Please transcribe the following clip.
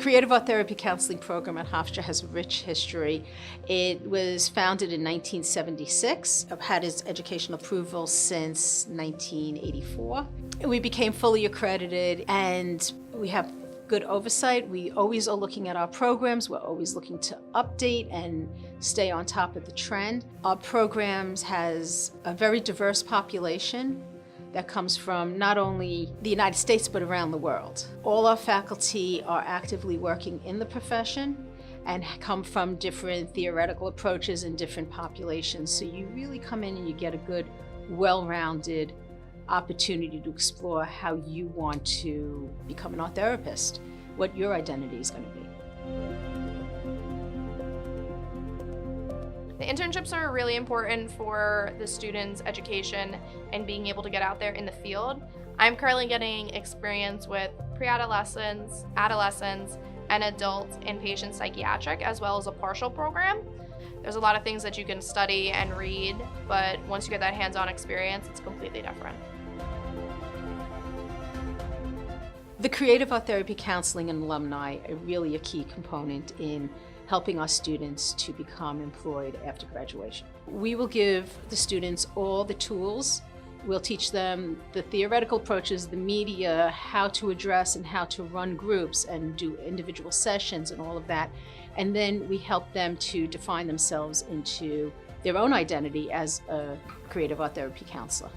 Creative Art Therapy Counseling Program at Hofstra has a rich history. It was founded in 1976. I've had its educational approval since 1984. We became fully accredited and we have good oversight. We always are looking at our programs. We're always looking to update and stay on top of the trend. Our programs has a very diverse population that comes from not only the United States but around the world. All our faculty are actively working in the profession and come from different theoretical approaches and different populations. So you really come in and you get a good, well-rounded opportunity to explore how you want to become an art therapist, what your identity is going to be. The internships are really important for the students' education and being able to get out there in the field. I'm currently getting experience with pre-adolescents, adolescents, and adult inpatient psychiatric, as well as a partial program. There's a lot of things that you can study and read, but once you get that hands-on experience, it's completely different. The Creative Art Therapy Counseling and alumni are really a key component in helping our students to become employed after graduation. We will give the students all the tools. We'll teach them the theoretical approaches, the media, how to address and how to run groups and do individual sessions and all of that. And then we help them to define themselves into their own identity as a creative art therapy counselor.